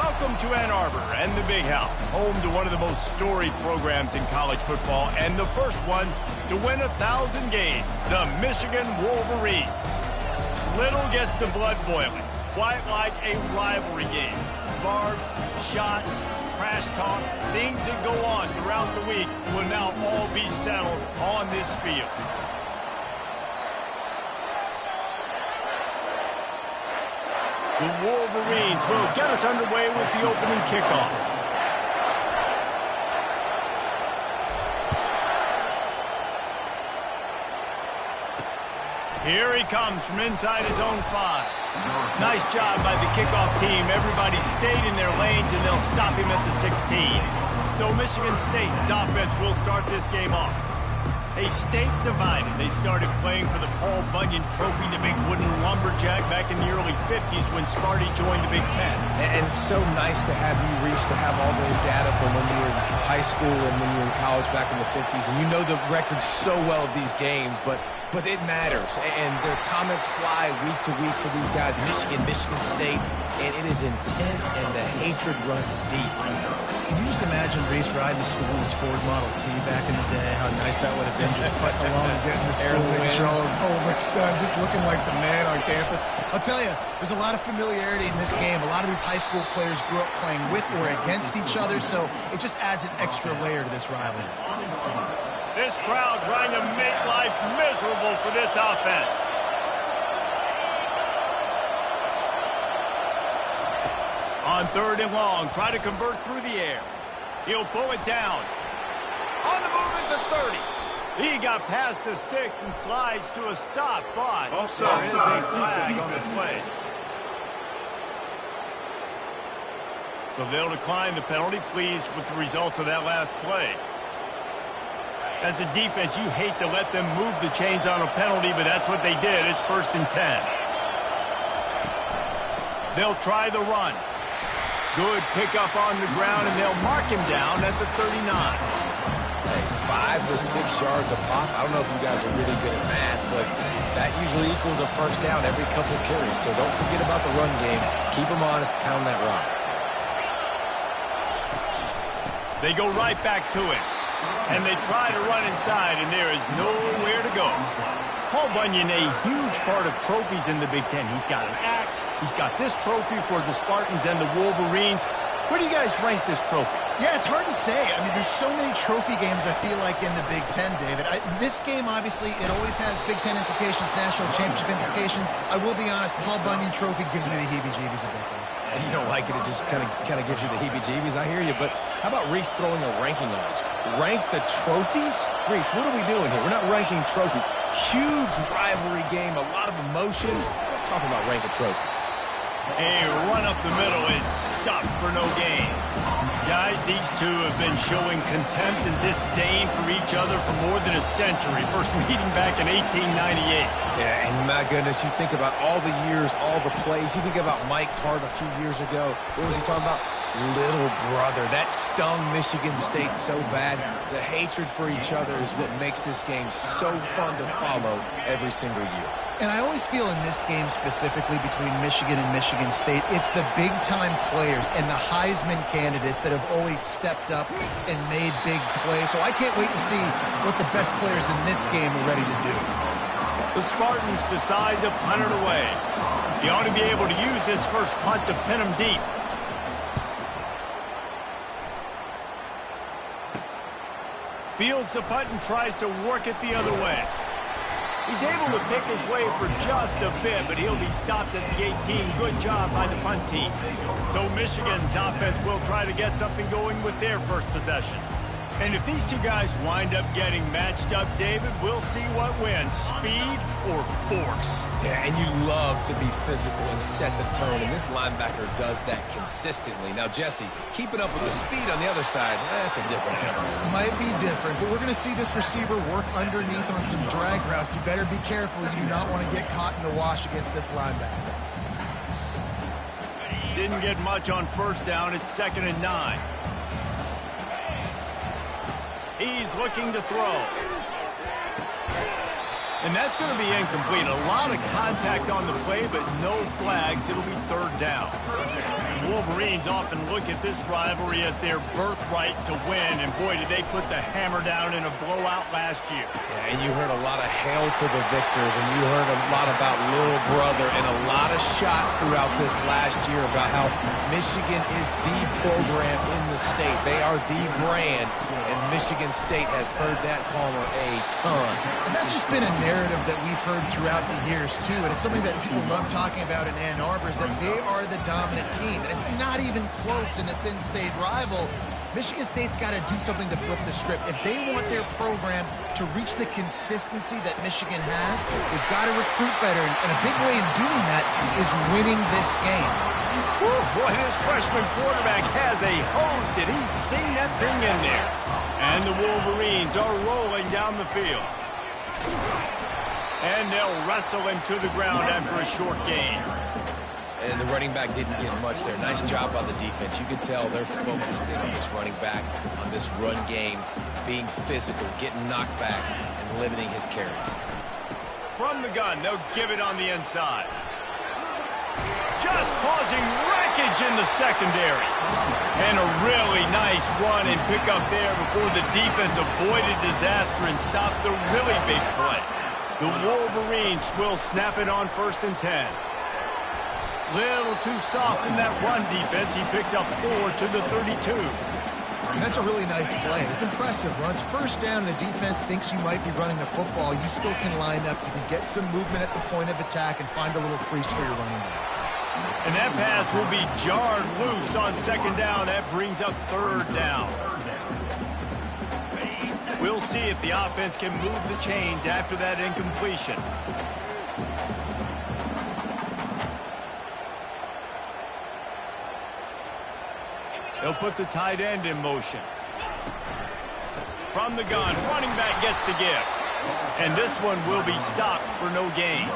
Welcome to Ann Arbor and the Big House, home to one of the most storied programs in college football and the first one to win 1,000 games, the Michigan Wolverines. Little gets the blood boiling, quite like a rivalry game. Barbs, shots, trash talk, things that go on throughout the week will now all be settled on this field. The Wolverines will get us underway with the opening kickoff. Here he comes from inside his own 5. Nice job by the kickoff team. Everybody stayed in their lanes, and they'll stop him at the 16. So Michigan State's offense will start this game off. A state divided. They started playing for the Paul Bunyan Trophy, the big wooden lumberjack, back in the early 50s when Sparty joined the Big Ten. And it's so nice to have you reach to have all those data from when you were in high school and when you were in college back in the 50s. And you know the record so well of these games, but it matters. And their comments fly week to week for these guys. Michigan State, and it is intense, and the hatred runs deep. Can you just imagine Reese riding to school in his Ford Model T back in the day? How nice that would have been, just putting along and getting to school, making sure all his homework's done, just looking like the man on campus. I'll tell you, there's a lot of familiarity in this game. A lot of these high school players grew up playing with or against each other, so it just adds an extra layer to this rivalry. This crowd trying to make life miserable for this offense. On 3rd and long, try to convert through the air. He'll pull it down. On the move at the 30. He got past the sticks and slides to a stop, but there is a flag on the play. So they'll decline the penalty, pleased with the results of that last play. As a defense, you hate to let them move the chains on a penalty, but that's what they did. It's 1st and 10. They'll try the run. Good pickup on the ground, and they'll mark him down at the 39. Hey, 5 to 6 yards a pop. I don't know if you guys are really good at math, but that usually equals a first down every couple carries. So don't forget about the run game. Keep them honest, pound that rock. They go right back to it. And they try to run inside, and there is nowhere to go. Paul Bunyan, a huge part of trophies in the Big Ten. He's got an axe. He's got this trophy for the Spartans and the Wolverines. Where do you guys rank this trophy? Yeah, it's hard to say. I mean, there's so many trophy games, I feel like, in the Big Ten, David. This game, obviously, it always has Big Ten implications, national championship implications. I will be honest, the Paul Bunyan Trophy gives me the heebie-jeebies a bit, though. You don't like it, it just kind of gives you the heebie-jeebies. I hear you, but how about Reese throwing a ranking on us? Rank the trophies? Reese, what are we doing here? We're not ranking trophies. Huge rivalry game, a lot of emotion. We're not talking about ranking trophies. A run up the middle is stopped for no gain. Guys, these two have been showing contempt and disdain for each other for more than a century. First meeting back in 1898. Yeah, and my goodness, you think about all the years, all the plays. You think about Mike Hart a few years ago. What was he talking about? Little brother. That stung Michigan State so bad. The hatred for each other is what makes this game so fun to follow every single year. And I always feel in this game specifically between Michigan and Michigan State, it's the big-time players and the Heisman candidates that have always stepped up and made big plays. So I can't wait to see what the best players in this game are ready to do. The Spartans decide to punt it away. He ought to be able to use this first punt to pin him deep. Fields the punt and tries to work it the other way. He's able to pick his way for just a bit, but he'll be stopped at the 18. Good job by the punt team. So Michigan's offense will try to get something going with their first possession. And if these two guys wind up getting matched up, David, we'll see what wins, speed or force. Yeah, and you love to be physical and set the tone, and this linebacker does that consistently. Now, Jesse, keeping up with the speed on the other side, that's a different animal. Might be different, but we're going to see this receiver work underneath on some drag routes. You better be careful. You do not want to get caught in the wash against this linebacker. Didn't get much on first down. It's 2nd and 9. He's looking to throw. And that's going to be incomplete. A lot of contact on the play, but no flags. It'll be third down. The Wolverines often look at this rivalry as their birthright to win, and boy, did they put the hammer down in a blowout last year. Yeah, and you heard a lot of hail to the victors, and you heard a lot about little brother and a lot of shots throughout this last year about how Michigan is the program in the state. They are the brand, and Michigan State has heard that, Palmer, a ton. And that's just been a narrative that we've heard throughout the years, too, and it's something that people love talking about in Ann Arbor is that they are the dominant team, and it's not even close in this in-state rival. Michigan State's got to do something to flip the script. If they want their program to reach the consistency that Michigan has, they've got to recruit better, and a big way in doing that is winning this game. Whew, boy, this freshman quarterback has a hose. Did he sing that thing in there? And the Wolverines are rolling down the field. And they'll wrestle him to the ground after a short gain. And the running back didn't get much there. Nice job by the defense. You can tell they're focused in on this running back, on this run game, being physical, getting knockbacks, and limiting his carries. From the gun, they'll give it on the inside. Just causing wreckage in the secondary. And a really nice run and pick up there before the defense avoided disaster and stopped the really big play. The Wolverines will snap it on 1st and 10. Little too soft in that run defense. He picks up 4 to the 32. And that's a really nice play. It's impressive. When it's first down, the defense thinks you might be running the football. You still can line up. You can get some movement at the point of attack and find a little crease for your running back. And that pass will be jarred loose on 2nd down. That brings up 3rd down. We'll see if the offense can move the chains after that incompletion. They'll put the tight end in motion. From the gun, running back gets to give. And this one will be stopped for no gain.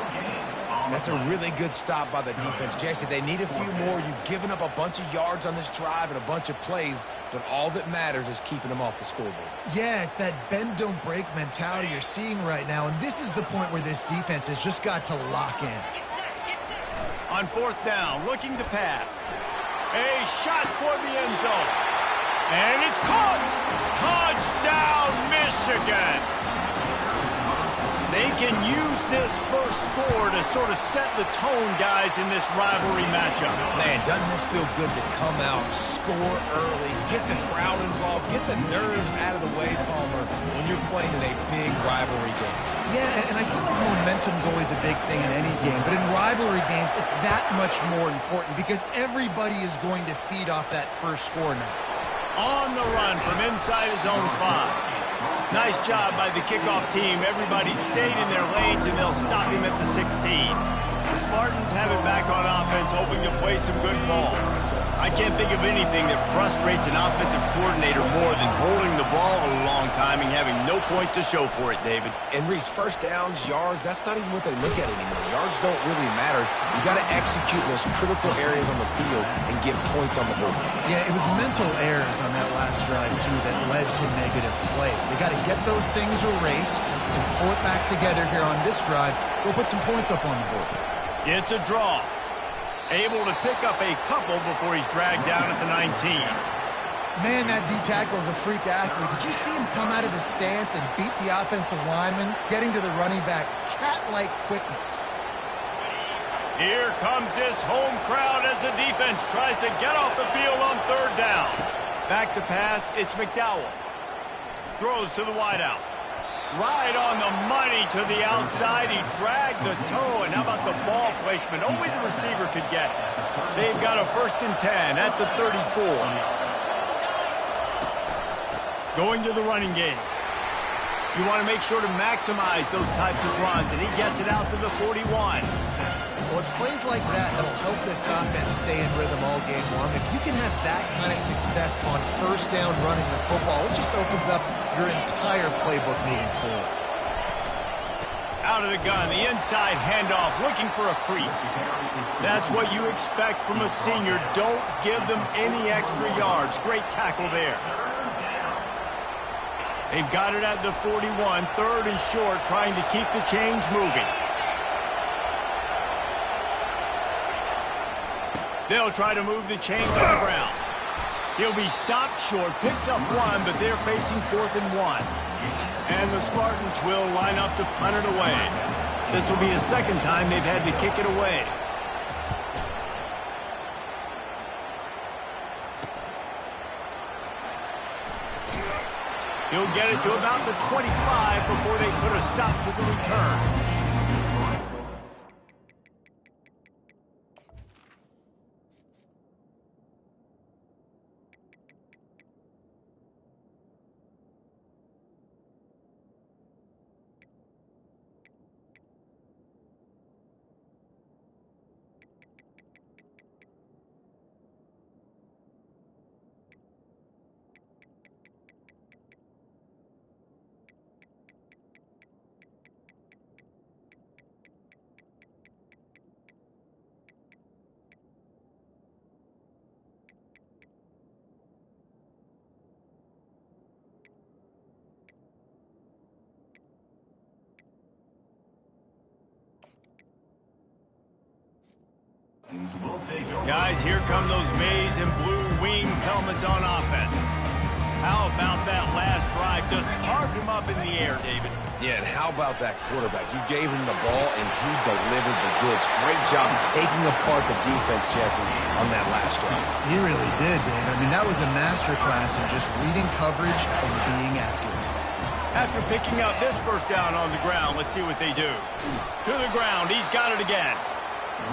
That's a really good stop by the defense. Jesse, they need a few more. You've given up a bunch of yards on this drive and a bunch of plays, but all that matters is keeping them off the scoreboard. Yeah, it's that bend, don't break mentality you're seeing right now, and this is the point where this defense has just got to lock in. On 4th down, looking to pass. A shot toward the end zone. And it's caught! Touchdown, Michigan! They can use this first score to sort of set the tone, guys, in this rivalry matchup. Man, doesn't this feel good to come out, score early, get the crowd involved, get the nerves out of the way, Palmer, when you're playing in a big rivalry game? Yeah, and I feel like momentum's always a big thing in any game, but in rivalry games, it's that much more important because everybody is going to feed off that first score now. On the run from inside his own 5. Nice job by the kickoff team. Everybody stayed in their lanes, and they'll stop him at the 16. The Spartans have it back on offense, hoping to play some good ball. I can't think of anything that frustrates an offensive coordinator more than holding the ball a long time and having no points to show for it, David. And Reese, first downs, yards, that's not even what they look at anymore. Yards don't really matter. You got to execute those critical areas on the field and get points on the board. Yeah, it was mental errors on that last drive, too, that led to negative plays. They got to get those things erased and pull it back together here on this drive. We'll put some points up on the board. It's a draw. Able to pick up a couple before he's dragged down at the 19. Man, that D-tackle is a freak athlete. Did you see him come out of the stance and beat the offensive lineman, getting to the running back? Cat-like quickness. Here comes this home crowd as the defense tries to get off the field on 3rd down. Back to pass, it's McDowell. Throws to the wideout. Right on the money to the outside. He dragged the toe, and how about the ball placement? Only the receiver could get it. They've got a 1st and 10 at the 34. Going to the running game. You want to make sure to maximize those types of runs, and he gets it out to the 41. Well, it's plays like that that'll help this offense stay in rhythm all game long. If you can have that kind of success on 1st down running the football, it just opens up your entire playbook moving forward. Out of the gun, the inside handoff, looking for a crease. That's what you expect from a senior. Don't give them any extra yards. Great tackle there. They've got it at the 41, third and short, trying to keep the chains moving. They'll try to move the chains on the ground. He'll be stopped short, picks up one, but they're facing 4th and 1. And the Spartans will line up to punt it away. This will be the second time they've had to kick it away. He'll get it to about the 25 before they put a stop to the return. Guys, here come those maize and blue wing helmets on offense. How about that last drive? Just carved him up in the air, David. Yeah, and how about that quarterback? You gave him the ball, and he delivered the goods. Great job taking apart the defense, Jesse, on that last drive. He really did, Dave. I mean, that was a masterclass in just reading coverage and being accurate. After picking up this first down on the ground, let's see what they do. To the ground, he's got it again.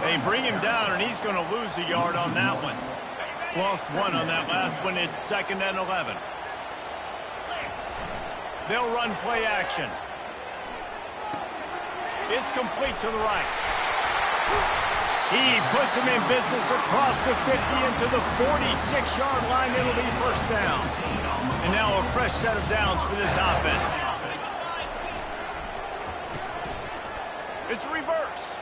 They bring him down, and he's going to lose a yard on that one. Lost one on that last one. It's 2nd and 11. They'll run play action. It's complete to the right. He puts him in business across the 50 into the 46-yard line. It'll be first down. And now a fresh set of downs for this offense. It's reverse.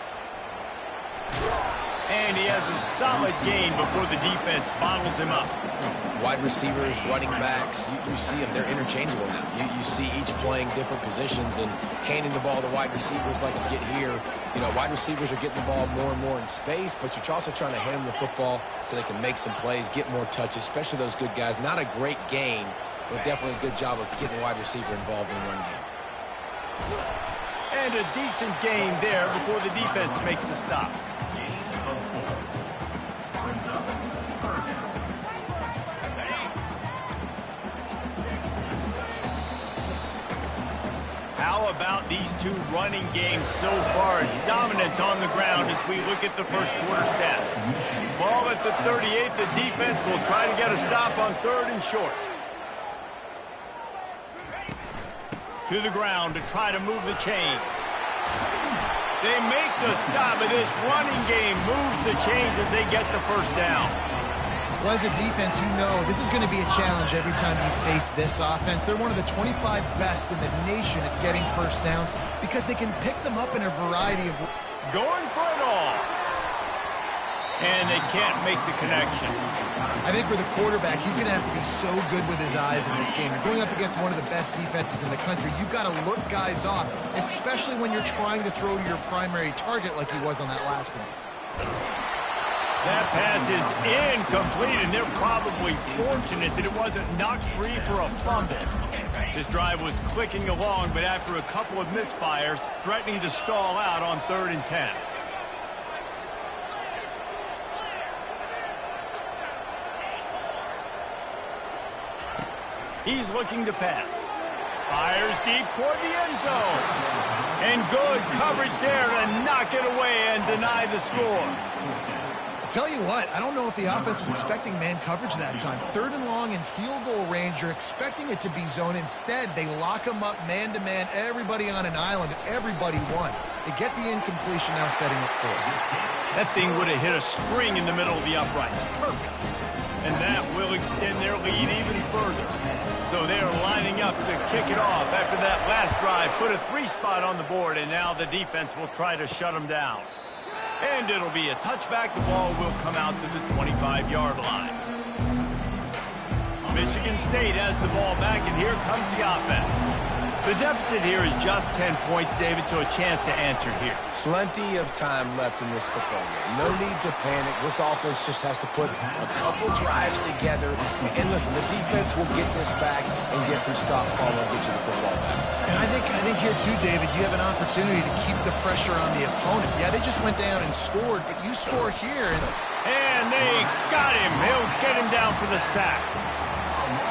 And he has a solid gain before the defense bottles him up. Wide receivers, running backs, you see them. They're interchangeable now. You see each playing different positions and handing the ball to wide receivers like you get here. You know, wide receivers are getting the ball more and more in space, but you're also trying to hand them the football so they can make some plays, get more touches, especially those good guys. Not a great gain, but definitely a good job of getting the wide receiver involved in the run game. And a decent gain there before the defense makes the stop. How about these two running games so far? Dominance on the ground as we look at the first quarter stats. Ball at the 38. The defense will try to get a stop on 3rd and short. To the ground to try to move the chains. They make the stop, but this running game moves the chains as they get the first down. Well, as a defense, you know this is going to be a challenge every time you face this offense. They're one of the 25 best in the nation at getting first downs because they can pick them up in a variety of... Going for it all. And they can't make the connection. I think for the quarterback, he's going to have to be so good with his eyes in this game. You're going up against one of the best defenses in the country. You've got to look guys off, especially when you're trying to throw to your primary target like he was on that last one. That pass is incomplete, and they're probably fortunate that it wasn't knocked free for a fumble. This drive was clicking along, but after a couple of misfires, threatening to stall out on 3rd and 10. He's looking to pass. Fires deep toward the end zone. And good coverage there to knock it away and deny the score. Tell you what, I don't know if the offense was expecting man coverage that time. 3rd and long in field goal range, you're expecting it to be zone. Instead, they lock them up man-to-man, everybody on an island, and everybody won. They get the incompletion now setting up for it. That thing would have hit a string in the middle of the uprights. Perfect. And that will extend their lead even further. So they're lining up to kick it off after that last drive. Put a 3-spot on the board, and now the defense will try to shut them down. And it'll be a touchback. The ball will come out to the 25-yard line. Michigan State has the ball back, and here comes the offense. The deficit here is just 10 points, David, so a chance to answer here. Plenty of time left in this football game. No need to panic. This offense just has to put a couple drives together. And listen, the defense will get this back and get some stop follow and get you the football back. And I think here too, David, you have an opportunity to keep the pressure on the opponent. Yeah, they just went down and scored, but you score here. And they got him. He'll get him down for the sack.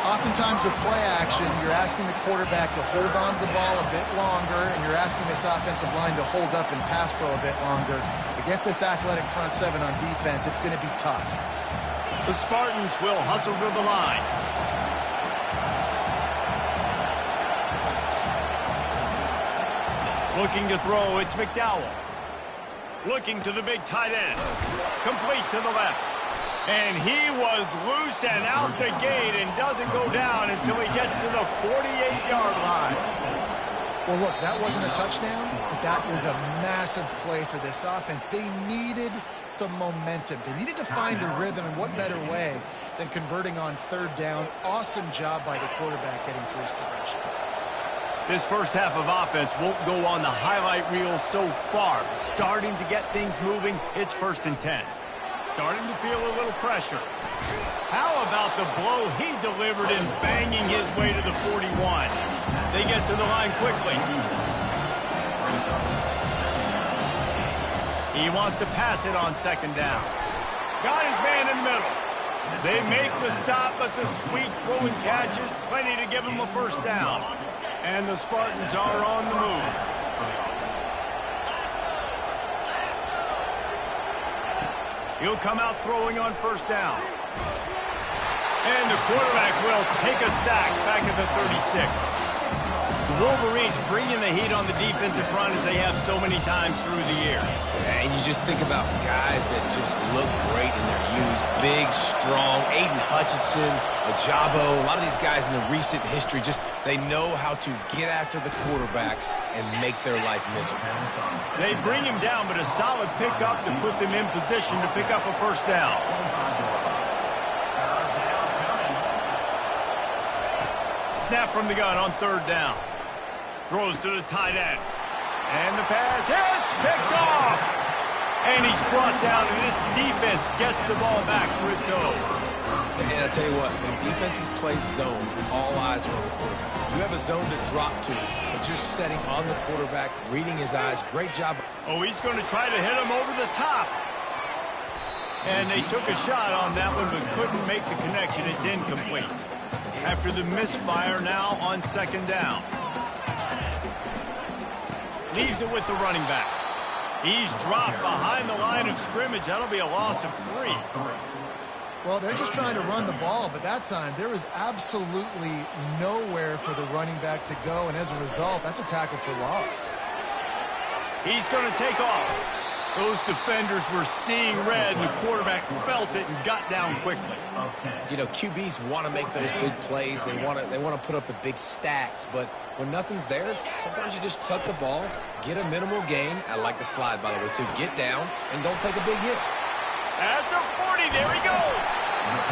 Oftentimes with play action, you're asking the quarterback to hold on to the ball a bit longer, and you're asking this offensive line to hold up and pass pro a bit longer. Against this athletic front seven on defense, it's going to be tough. The Spartans will hustle to the line. Looking to throw, it's McDowell. Looking to the big tight end. Complete to the left. And he was loose and out the gate and doesn't go down until he gets to the 48-yard line. Well, look, that wasn't a touchdown, but that was a massive play for this offense. They needed some momentum. They needed to find a rhythm, and what better way than converting on third down. Awesome job by the quarterback getting through his progression. This first half of offense won't go on the highlight reel so far, but starting to get things moving, it's 1st and 10. Starting to feel a little pressure. How about the blow he delivered in banging his way to the 41? They get to the line quickly. He wants to pass it on 2nd down. Got his man in the middle. They make the stop, but the sweet throw and catch is plenty to give him a 1st down. And the Spartans are on the move. He'll come out throwing on 1st down. And the quarterback will take a sack back at the 36. The Wolverines bringing the heat on the defensive front as they have so many times through the years. And you just think about guys that just look great in their youth. Big, strong, Aiden Hutchinson, Ajabo, a lot of these guys in the recent history, just they know how to get after the quarterbacks and make their life miserable. They bring him down, but a solid pickup to put them in position to pick up a 1st down. Snap from the gun on 3rd down. Throws to the tight end. And the pass hits, picked off. And he's brought down, and this defense gets the ball back for its own. And I tell you what, when defenses play zone, all eyes are on the quarterback. You have a zone to drop to, but you're setting on the quarterback, reading his eyes. Great job. Oh, he's going to try to hit him over the top. And they took a shot on that one, but couldn't make the connection. It's incomplete. After the misfire, now on 2nd down. Leaves it with the running back. He's dropped behind the line of scrimmage. That'll be a loss of 3. Well, they're just trying to run the ball, but that time there was absolutely nowhere for the running back to go, and as a result, that's a tackle for loss. He's going to take off. Those defenders were seeing red, and the quarterback felt it and got down quickly. You know, QBs want to make those big plays. They want to put up the big stats, but when nothing's there, sometimes you just tuck the ball, get a minimal gain. I like the slide, by the way, too. Get down and don't take a big hit. At the 40, there he goes.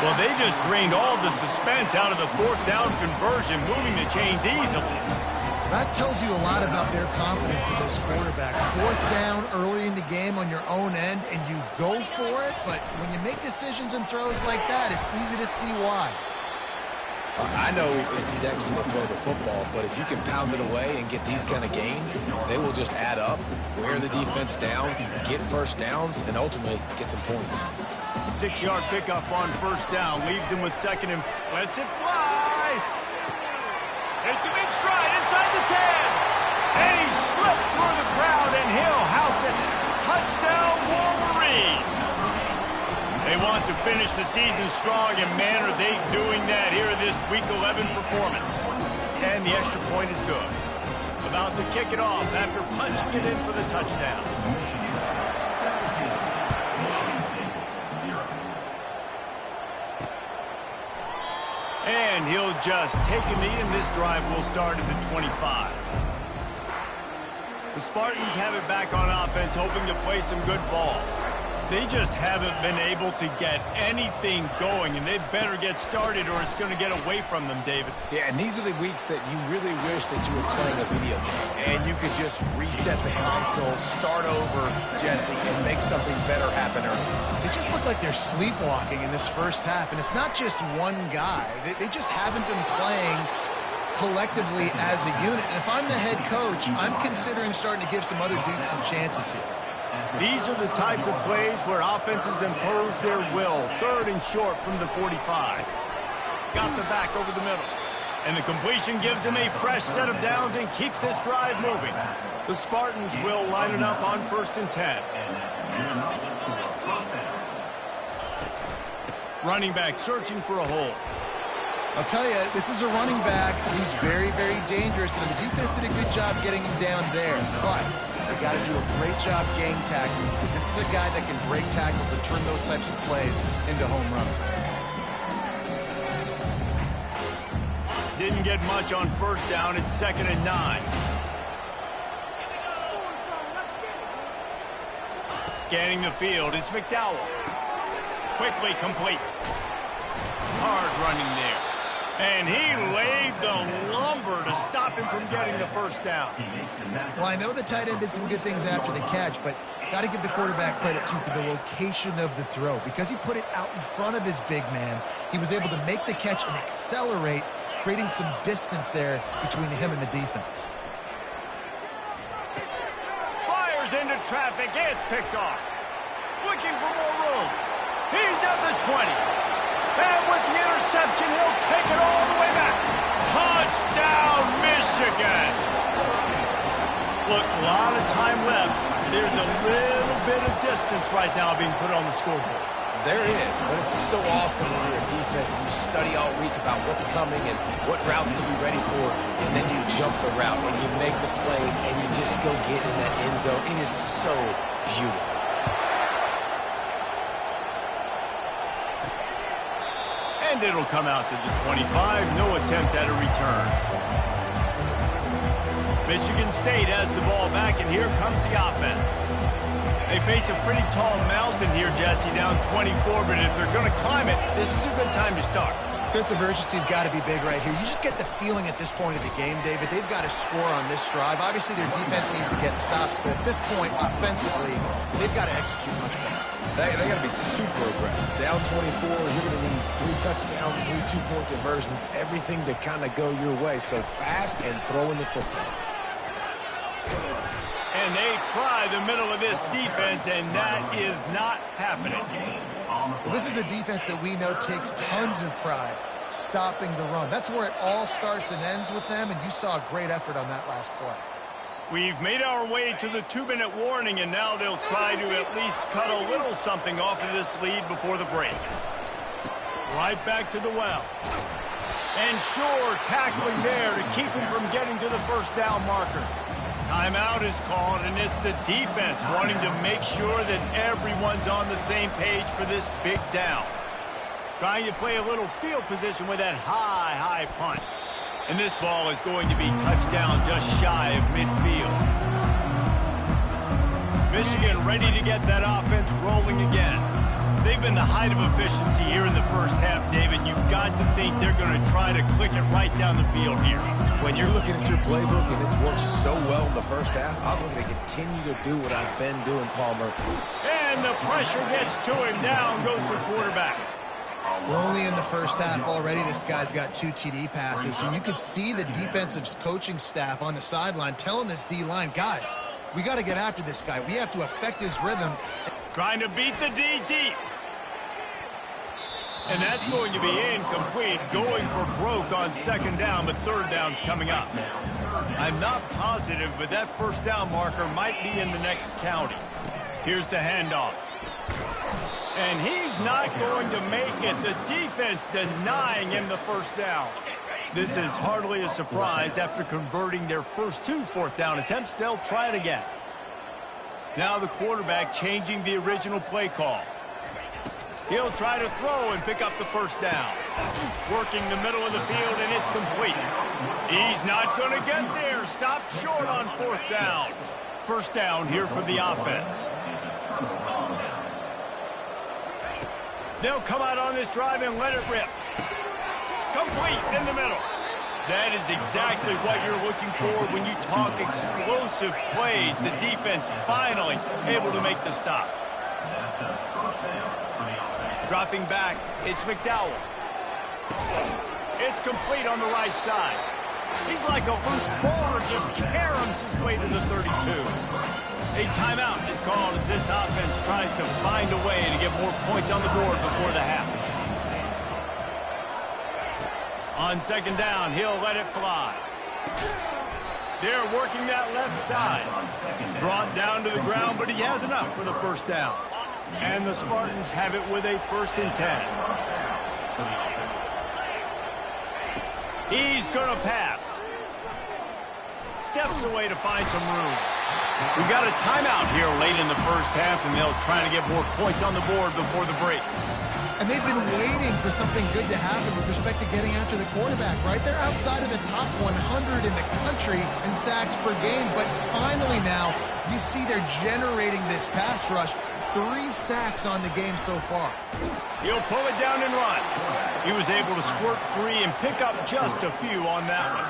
Well, they just drained all the suspense out of the 4th down conversion, moving the chains easily. That tells you a lot about their confidence in this quarterback. 4th down early in the game on your own end, and you go for it, but when you make decisions and throws like that, it's easy to see why. I know it's sexy to throw the football, but if you can pound it away and get these kind of gains, they will just add up, wear the defense down, get 1st downs, and ultimately get some points. 6-yard pickup on 1st down, leaves him with 2nd and lets it fly. It's him in stride inside the 10. And he slipped through the crowd, and he'll house it. Touchdown, Wolverine. They want to finish the season strong, and man, are they doing that here in this Week 11 performance. And the extra point is good. About to kick it off after punching it in for the touchdown. And he'll just take a knee, and this drive will start at the 25. The Spartans have it back on offense, hoping to play some good ball. They just haven't been able to get anything going, and they better get started or it's going to get away from them, David. Yeah, and these are the weeks that you really wish that you were playing a video game, and you could just reset the console, start over, Jesse, and make something better happen early. They just look like they're sleepwalking in this first half, and it's not just one guy. They just haven't been playing collectively as a unit. And if I'm the head coach, I'm considering starting to give some other dudes some chances here. These are the types of plays where offenses impose their will. 3rd and short from the 45. Got the back over the middle. And the completion gives him a fresh set of downs and keeps this drive moving. The Spartans will line it up on 1st and 10. Running back searching for a hole. I'll tell you, this is a running back who's very, very dangerous, and the defense did a good job getting him down there. But they got to do a great job game tackling, because this is a guy that can break tackles and turn those types of plays into home runs. Didn't get much on 1st down. It's 2nd and 9. Scanning the field, it's McDowell. Quickly complete. Hard running there. And he laid the lumber to stop him from getting the 1st down. Well, I know the tight end did some good things after the catch, but got to give the quarterback credit, too, for the location of the throw. Because he put it out in front of his big man, he was able to make the catch and accelerate, creating some distance there between him and the defense. Fires into traffic. It's picked off. Looking for more room. He's at the 20. And with the interception, he'll take it all the way back. Touchdown, Michigan! Look, a lot of time left. There's a little bit of distance right now being put on the scoreboard. There is, but it's so awesome when you're a defense and you study all week about what's coming and what routes to be ready for, and then you jump the route and you make the plays and you just go get in that end zone. It is so beautiful. And it'll come out to the 25. No attempt at a return. Michigan State has the ball back, and here comes the offense. They face a pretty tall mountain here, Jesse, down 24, but if they're going to climb it, this is a good time to start. Sense of urgency's got to be big right here. You just get the feeling at this point of the game, David, they've got to score on this drive. Obviously, their defense needs to get stops, but at this point, offensively, they've got to execute much better. They got to be super aggressive. Down 24, you're going to need 3 touchdowns, 3 two-point conversions, everything to kind of go your way. So fast and throwing the football. And they try the middle of this defense, and that is not happening. Well, this is a defense that we know takes tons of pride stopping the run. That's where it all starts and ends with them, and you saw a great effort on that last play. We've made our way to the 2-minute warning, and now they'll try to at least cut a little something off of this lead before the break. Right back to the well. And sure, tackling there to keep him from getting to the 1st down marker. Timeout is called, and it's the defense wanting to make sure that everyone's on the same page for this big down. Trying to play a little field position with that high punt. And this ball is going to be touchdown just shy of midfield. Michigan ready to get that offense rolling again. They've been the height of efficiency here in the first half, David. You've got to think they're going to try to click it right down the field here. When you're looking at your playbook and it's worked so well in the first half, I'm looking to continue to do what I've been doing, Palmer. And the pressure gets to him. Down goes the quarterback. We're only in the first half already. This guy's got 2 TD passes. So you could see the defensive coaching staff on the sideline telling this D-line, guys, we got to get after this guy. We have to affect his rhythm. Trying to beat the D deep. And that's going to be incomplete. Going for broke on 2nd down, but 3rd down's coming up. I'm not positive, but that 1st down marker might be in the next county. Here's the handoff. And he's not going to make it. The defense denying him the 1st down. This is hardly a surprise. After converting their first 2 4th down attempts, they'll try it again. Now the quarterback changing the original play call. He'll try to throw and pick up the 1st down. Working the middle of the field, and it's complete. He's not going to get there. Stopped short on 4th down. 1st down here for the offense. They'll come out on this drive and let it rip. Complete in the middle. That is exactly what you're looking for when you talk explosive plays. The defense finally able to make the stop. Dropping back, it's McDowell. It's complete on the right side. He's like a loose bowler, just caroms his way to the 32. A timeout is called as this offense tries to find a way to get more points on the board before the half. On second down, he'll let it fly. They're working that left side. Brought down to the ground, but he has enough for the first down. And the Spartans have it with a 1st and 10. He's going to pass. Steps away to find some room. We've got a timeout here late in the first half, and they'll try to get more points on the board before the break. And they've been waiting for something good to happen with respect to getting after the quarterback, right? They're outside of the top 100 in the country in sacks per game, but finally now you see they're generating this pass rush. 3 sacks on the game so far. He'll pull it down and run. He was able to squirt free and pick up just a few on that one.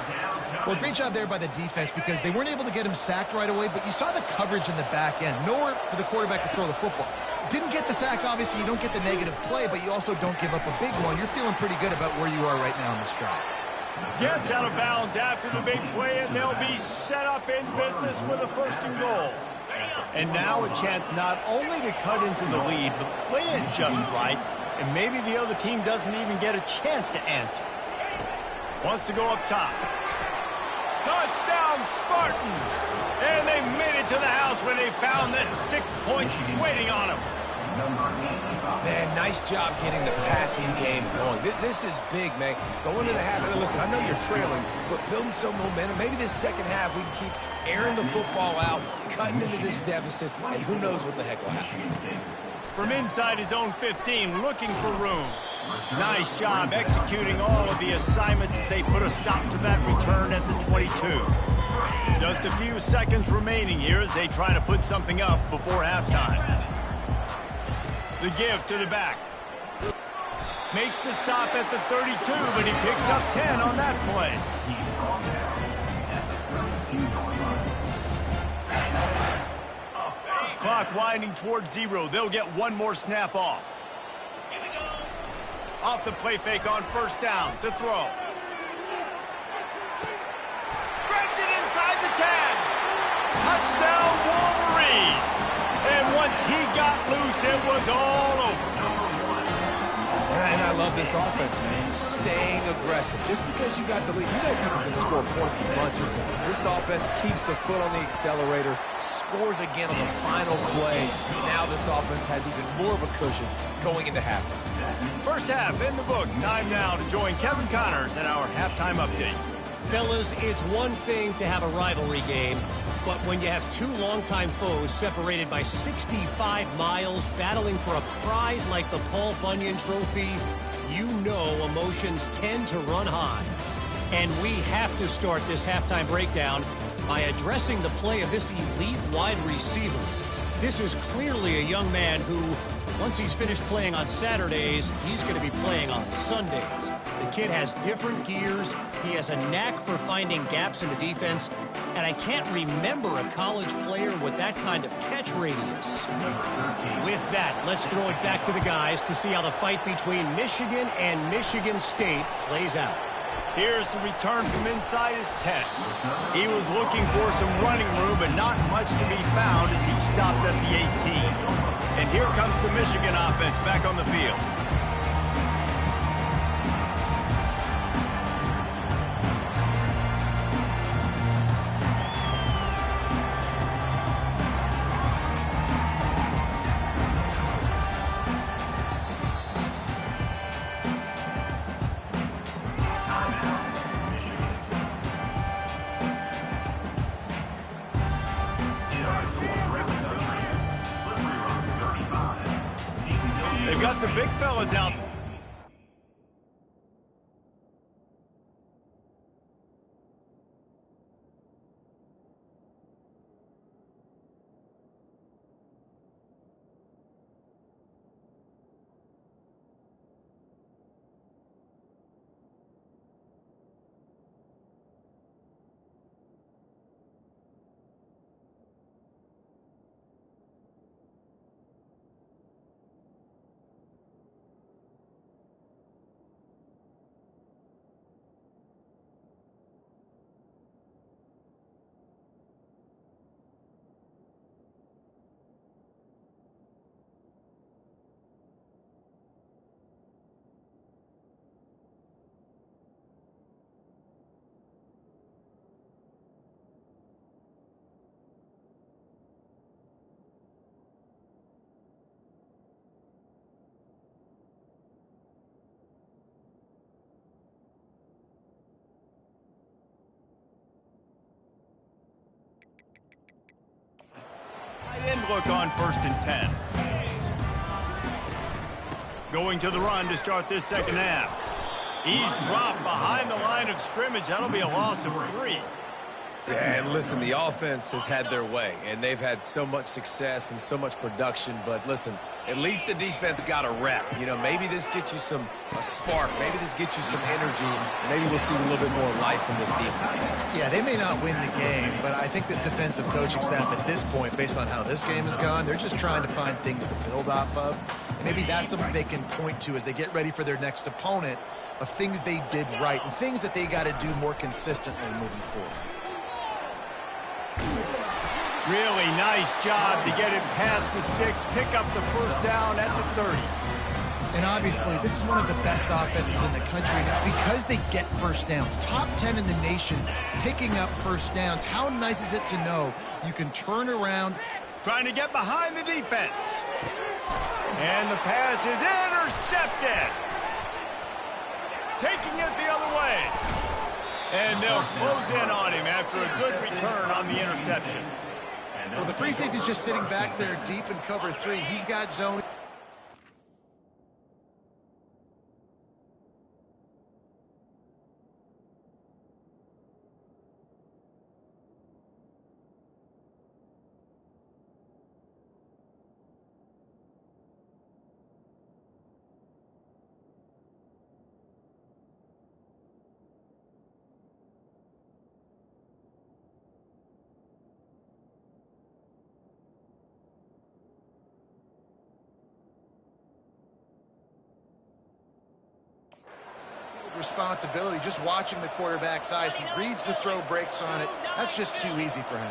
Well, great job there by the defense because they weren't able to get him sacked right away, but you saw the coverage in the back end. Nowhere for the quarterback to throw the football. Didn't get the sack, obviously. You don't get the negative play, but you also don't give up a big one. You're feeling pretty good about where you are right now in this drive. Gets out of bounds after the big play, and they'll be set up in business with a 1st and goal. And now a chance not only to cut into the lead, but play it just right, and maybe the other team doesn't even get a chance to answer. Wants to go up top. Touchdown, Spartans! And they made it to the house when they found that 6 points waiting on them. Man, nice job getting the passing game going. This is big, man. Going into the half, and listen, I know you're trailing, but building some momentum. Maybe this second half we can keep airing the football out, cutting into this deficit, and who knows what the heck will happen. From inside his own 15, looking for room. Nice job executing all of the assignments as they put a stop to that return at the 22. Just a few seconds remaining here as they try to put something up before halftime. The give to the back. Makes the stop at the 32, but he picks up 10 on that play. Clock winding towards 0. They'll get one more snap off. Off the play fake on 1st down to throw. Spreads it inside the 10. Touchdown, Wolverines. And once he got loose, it was all over. And I love this offense, man. Staying aggressive. Just because you got the lead, you know people can score points in bunches. This offense keeps the foot on the accelerator, scores again on the final play. Now this offense has even more of a cushion going into halftime. First half in the books. Time now to join Kevin Connors in our halftime update. Fellas, it's one thing to have a rivalry game, but when you have 2 longtime foes separated by 65 miles battling for a prize like the Paul Bunyan Trophy, you know emotions tend to run high. And we have to start this halftime breakdown by addressing the play of this elite wide receiver. This is clearly a young man who, once he's finished playing on Saturdays, he's going to be playing on Sundays. The kid has different gears. He has a knack for finding gaps in the defense. And I can't remember a college player with that kind of catch radius. With that, let's throw it back to the guys to see how the fight between Michigan and Michigan State plays out. Here's the return from inside his 10. He was looking for some running room, but not much to be found as he stopped at the 18. And here comes the Michigan offense back on the field. They've got the big fellas out. look on 1st and 10. Going to the run to start this second half. He's dropped behind the line of scrimmage. That'll be a loss of 3. Yeah, and listen, the offense has had their way, and they've had so much success and so much production. But listen, at least the defense got a rep. You know, maybe this gets you a spark. Maybe this gets you some energy. Maybe we'll see a little bit more life from this defense. Yeah, they may not win the game, but I think this defensive coaching staff at this point, based on how this game has gone, they're just trying to find things to build off of. Maybe that's something they can point to as they get ready for their next opponent, of things they did right and things that they got to do more consistently moving forward. Really nice job to get it past the sticks, pick up the first down at the 30. And obviously, this is one of the best offenses in the country, and it's because they get first downs. Top 10 in the nation picking up first downs. How nice is it to know you can turn around. Trying to get behind the defense. And the pass is intercepted. Taking it the other way. And they'll close in on him after a good return on the interception. Well, the free safety's just sitting back there deep in cover 3. He's got zone. Responsibility, just watching the quarterback's eyes. He reads the throw, breaks on it. That's just too easy for him.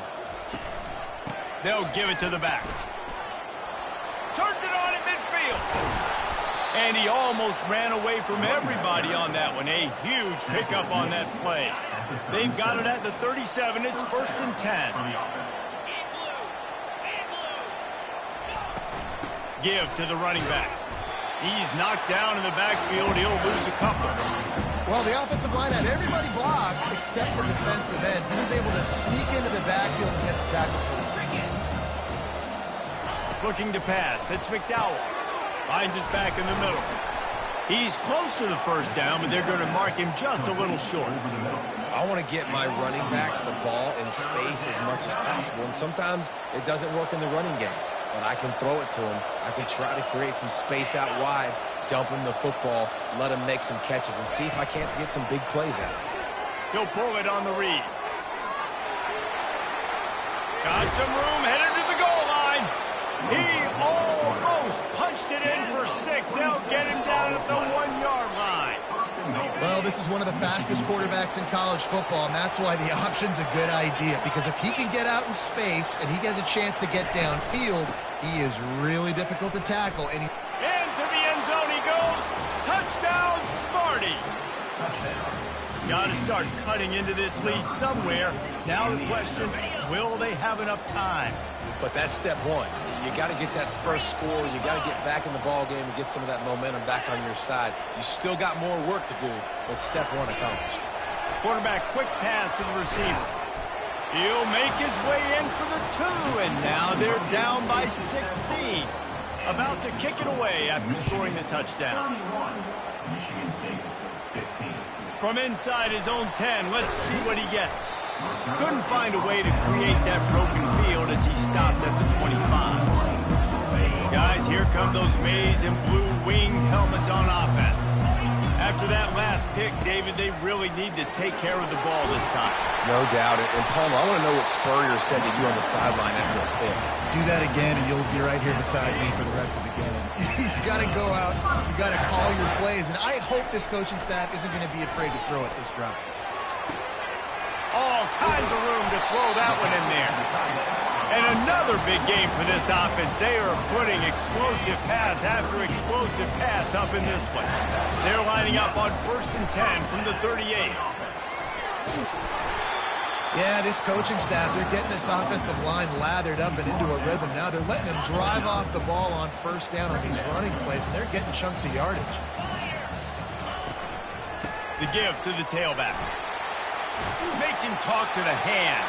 They'll give it to the back. Turns it on in midfield. And he almost ran away from everybody on that one. A huge pickup on that play. They've got it at the 37. It's 1st and 10. Give to the running back. He's knocked down in the backfield. He'll lose a couple. Well, the offensive line had everybody blocked except the defensive end. He was able to sneak into the backfield and get the tackle for him. Looking to pass. It's McDowell. Finds his back in the middle. He's close to the first down, but they're going to mark him just a little short. I want to get my running backs the ball in space as much as possible, and sometimes it doesn't work in the running game. But I can throw it to him. I can try to create some space out wide, dump him the football, let him make some catches, and see if I can't get some big plays out of him. He'll pull it on the read. Got some room, headed to the goal line. He almost punched it in for 6. They'll get him down at the 1-yard line. Well, this is one of the fastest quarterbacks in college football, and that's why the option's a good idea, because if he can get out in space and he has a chance to get downfield, he is really difficult to tackle. And into the end zone he goes. Touchdown, Smarty. Got to start cutting into this lead somewhere. Now the question, will they have enough time? But that's step one. You got to get that first score. You got to get back in the ball game and get some of that momentum back on your side. You still got more work to do, but step one accomplished. Quarterback, quick pass to the receiver. He'll make his way in for the 2, and now they're down by 16. About to kick it away after scoring the touchdown. From inside his own 10, let's see what he gets. Couldn't find a way to create that broken field as he stopped at the 25. Guys, here come those maize and blue winged helmets on offense. After that last pick, David, they really need to take care of the ball this time. No doubt. And Palmer, I want to know what Spurrier said to you on the sideline after a pick. do that again, and you'll be right here beside me for the rest of the game. You got to go out. You got to call your plays, and I hope this coaching staff isn't going to be afraid to throw it this drive. All kinds of room to throw that one in there. And another big game for this offense. They are putting explosive pass after explosive pass up in this one. They're lining up on 1st and 10 from the 38. Yeah, this coaching staff, they're getting this offensive line lathered up and into a rhythm. Now they're letting them drive off the ball on 1st down on these running plays, and they're getting chunks of yardage. The give to the tailback. Makes him talk to the hand.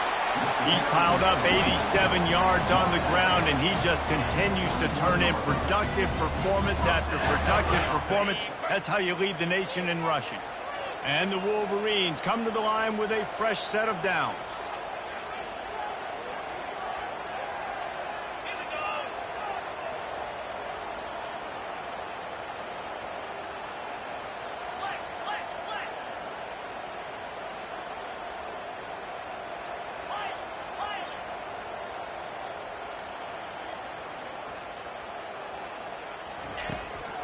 He's piled up 87 yards on the ground, and he just continues to turn in productive performance after productive performance. That's how you lead the nation in rushing. And the Wolverines come to the line with a fresh set of downs.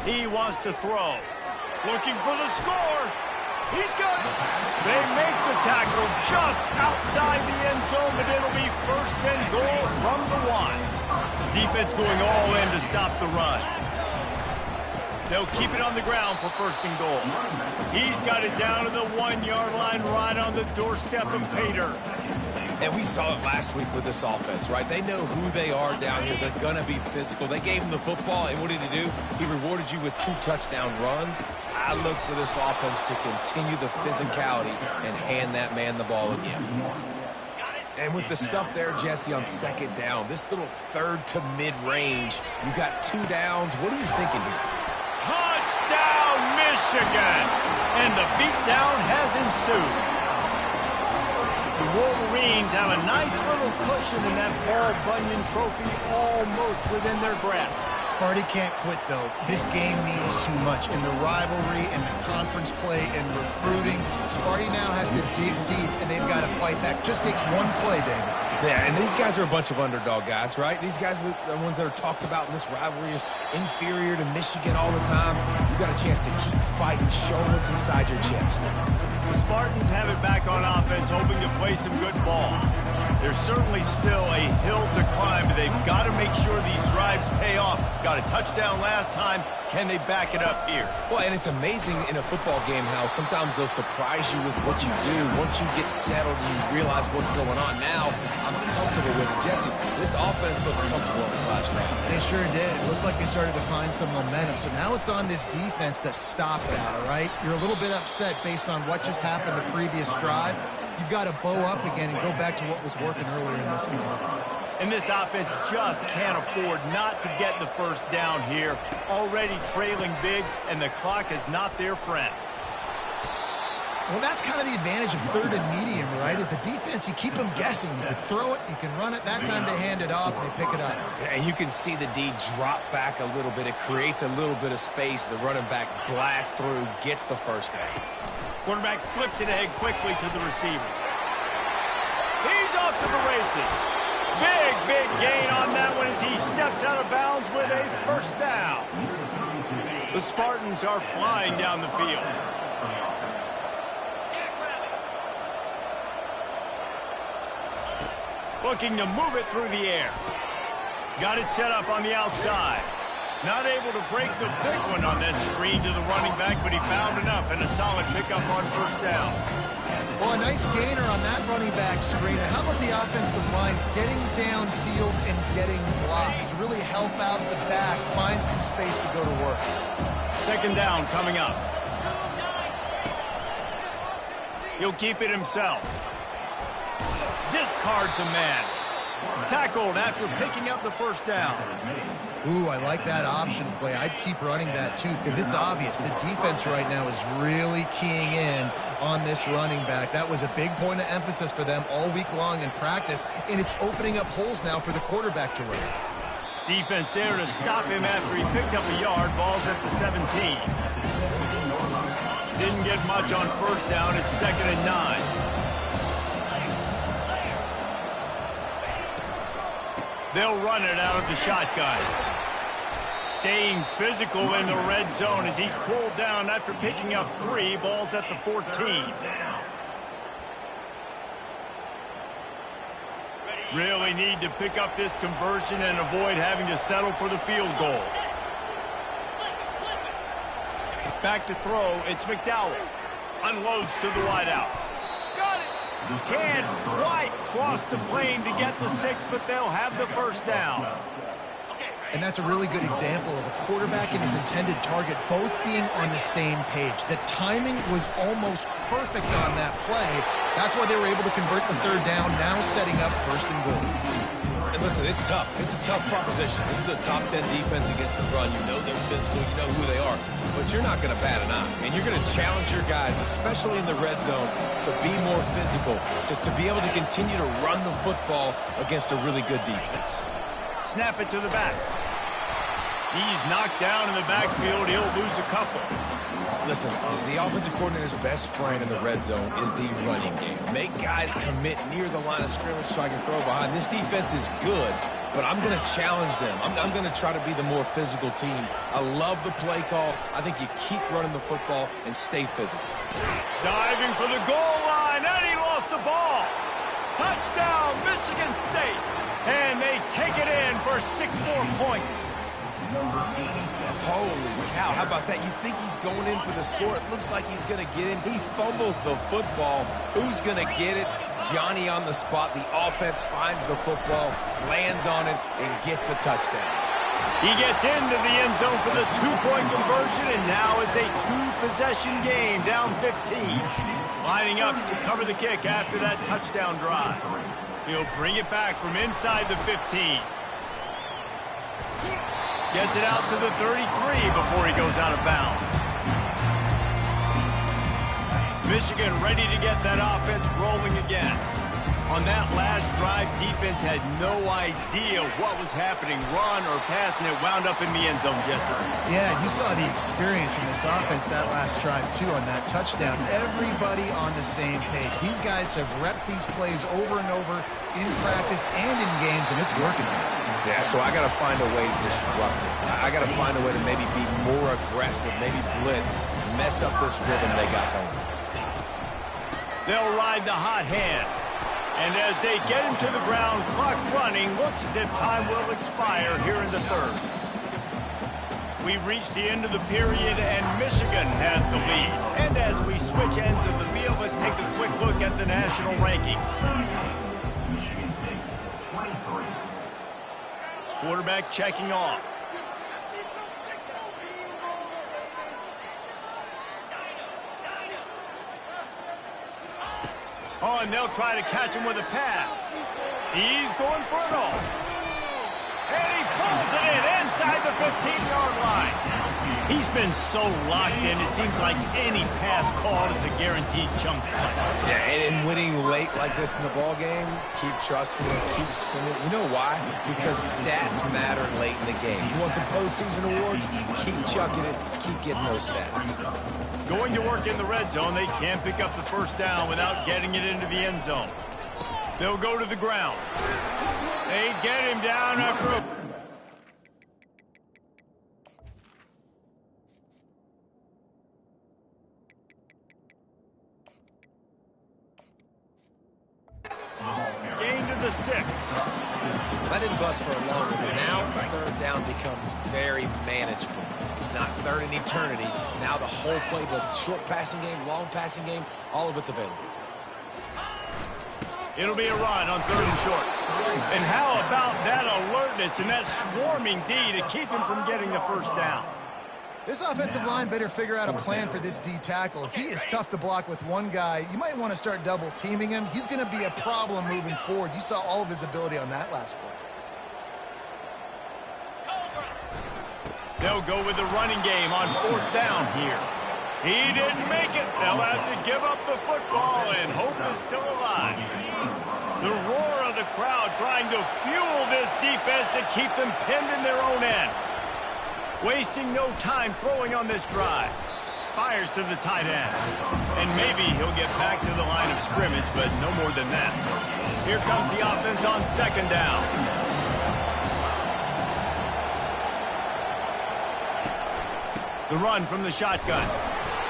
He wants to throw. Looking for the score. He's got it. They make the tackle just outside the end zone, but it'll be first and goal from the 1. Defense going all in to stop the run. They'll keep it on the ground for first and goal. He's got it down to the 1-yard line right on the doorstep of Pater. And we saw it last week with this offense, right? They know who they are down here. They're going to be physical. They gave him the football, and what did he do? He rewarded you with 2 touchdown runs. I look for this offense to continue the physicality and hand that man the ball again. And with the stuff there, Jesse, on second down, this little third to mid-range, you got 2 downs. What are you thinking here? Touchdown, Michigan! And the beatdown has ensued. The Wolverines have a nice little cushion in that Paul Bunyan trophy almost within their grasp. Sparty can't quit, though. This game means too much. In the rivalry, in the conference play, in recruiting, Sparty now has to dig deep, and they've got to fight back. Just takes one play, David. Yeah, and these guys are a bunch of underdog guys, right? These guys are the ones that are talked about in this rivalry as inferior to Michigan all the time. You've got a chance to keep fighting, show what's inside your chest. The Spartans have it back on offense, hoping to play some good ball. There's certainly still a hill to climb, but they've got to make sure these drives pay off. Got a touchdown last time. Can they back it up here? Well, and it's amazing in a football game how sometimes they'll surprise you with what you do. Once you get settled and you realize what's going on, now I'm comfortable with it. Jesse, this offense looked comfortable in this last drive. They sure did. It looked like they started to find some momentum. So now it's on this defense to stop that, all right? You're a little bit upset based on what just happened the previous drive. You've got to bow up again and go back to what was working earlier in this game. And this offense just can't afford not to get the first down here. Already trailing big, and the clock is not their friend. Well, that's kind of the advantage of third and medium, right? Is the defense, you keep them guessing. You can throw it, you can run it. That time they hand it off, and they pick it up. And you can see the D drop back a little bit. It creates a little bit of space. The running back blasts through, gets the first down. Quarterback flips it ahead quickly to the receiver. He's off to the races. Big gain on that one as he steps out of bounds with a first down. The Spartans are flying down the field. Looking to move it through the air. Got it set up on the outside. Not able to break the big one on that screen to the running back, but he found enough and a solid pickup on first down. Well, a nice gainer on that running back screen. How about the offensive line getting downfield and getting blocks to really help out the back, find some space to go to work. Second down coming up. He'll keep it himself. Discards a man. Tackled after picking up the first down. Ooh, I like that option play. I'd keep running that too because it's obvious the defense right now is really keying in on this running back. That was a big point of emphasis for them all week long in practice, and it's opening up holes now for the quarterback to run. Defense there to stop him after he picked up a yard. Ball's at the 17. Didn't get much on first down. It's 2nd and 9. They'll run it out of the shotgun. Staying physical in the red zone as he's pulled down after picking up 3. Ball's at the 14. Really need to pick up this conversion and avoid having to settle for the field goal. Back to throw, it's McDowell. Unloads to the wideout. Got it! Can White cross the plane to get the 6, but they'll have the first down. And that's a really good example of a quarterback and his intended target both being on the same page. The timing was almost perfect on that play, That's why they were able to convert the third down, now setting up first and goal. And listen, it's tough. It's a tough proposition. This is a top 10 defense against the run. You know they're physical. You know who they are. But you're not going to bat an eye. And you're going to challenge your guys, especially in the red zone, to be more physical, to be able to continue to run the football against a really good defense. Snap it to the back. He's knocked down in the backfield. He'll lose a couple. Listen, the offensive coordinator's best friend in the red zone is the running game. Make guys commit near the line of scrimmage so I can throw behind. This defense is good, but I'm going to challenge them. I'm going to try to be the more physical team. I love the play call. I think you keep running the football and stay physical. Diving for the goal line, and he lost the ball. Touchdown, Michigan State. And they take it in for 6 more points. Holy cow, how about that? You think he's going in for the score. It looks like he's going to get in. He fumbles the football. Who's going to get it? Johnny on the spot. The offense finds the football, lands on it, and gets the touchdown. He gets into the end zone for the 2-point conversion, and now it's a 2-possession game, down 15. Lining up to cover the kick after that touchdown drive. He'll bring it back from inside the 15. Gets it out to the 33 before he goes out of bounds. Michigan ready to get that offense rolling again. On that last drive, defense had no idea what was happening, run or pass, and it wound up in the end zone, Jesse. Yeah, you saw the experience in this offense that last drive, too, on that touchdown. Everybody on the same page. These guys have repped these plays over and over in practice and in games, and it's working. Yeah, so I got to find a way to disrupt it. I got to find a way to maybe be more aggressive, maybe blitz, mess up this rhythm they got going. They'll ride the hot hand. And as they get him to the ground, clock running, looks as if time will expire here in the third. We've reached the end of the period, and Michigan has the lead. And as we switch ends of the field, let's take a quick look at the national rankings. Quarterback checking off. Oh, and they'll try to catch him with a pass. He's going for it all. And he pulls it in inside the 15-yard line. He's been so locked in, it seems like any pass called is a guaranteed chunk play. Yeah, and winning late like this in the ball game, keep trusting it, keep spinning it. You know why? Because stats matter late in the game. You want some postseason awards? Keep chucking it, keep getting those stats. Going to work in the red zone, they can't pick up the first down without getting it into the end zone. They'll go to the ground. They get him down after a... Gain to the 6. That didn't bust for a long one. Now third down becomes very manageable. It's not third in eternity. Now the whole playbook, short passing game, long passing game, all of it's available. It'll be a run on 3rd and short. And how about that alertness and that swarming D to keep him from getting the first down? This offensive line better figure out a plan for this D tackle. He is tough to block with one guy. You might want to start double teaming him. He's going to be a problem moving forward. You saw all of his ability on that last play. They'll go with the running game on 4th down here. He didn't make it. They'll have to give up the football, and hope is still alive. The roar of the crowd trying to fuel this defense to keep them pinned in their own end. Wasting no time throwing on this drive. Fires to the tight end. And maybe he'll get back to the line of scrimmage, but no more than that. Here comes the offense on 2nd down. The run from the shotgun.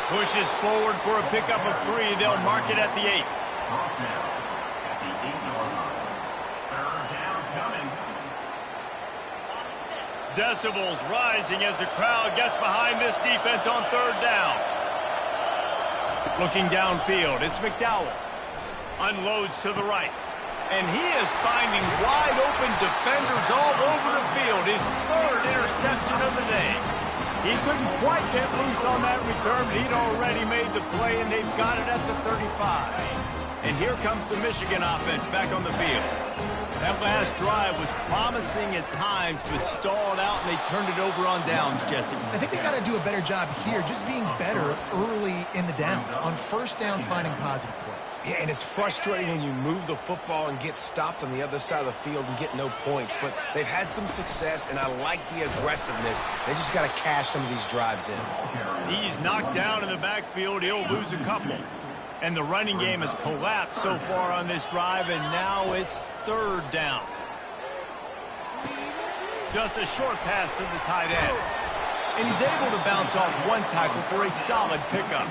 Pushes forward for a pickup of 3. They'll mark it at the 8. Decibels rising as the crowd gets behind this defense on 3rd down. Looking downfield, it's McDowell. Unloads to the right. And he is finding wide open defenders all over the field. His 3rd interception of the day. He couldn't quite get loose on that return, but he'd already made the play, and they've got it at the 35. And here comes the Michigan offense back on the field. That last drive was promising at times, but stalled out, and they turned it over on downs, Jesse. I think they got to do a better job here, just being better early in the downs. On first down, finding positive plays. Yeah, and it's frustrating when you move the football and get stopped on the other side of the field and get no points. But they've had some success, and I like the aggressiveness. They just got to cash some of these drives in. He's knocked down in the backfield. He'll lose a couple. And the running game has collapsed so far on this drive, and now it's third down. Just a short pass to the tight end. And he's able to bounce off one tackle for a solid pickup.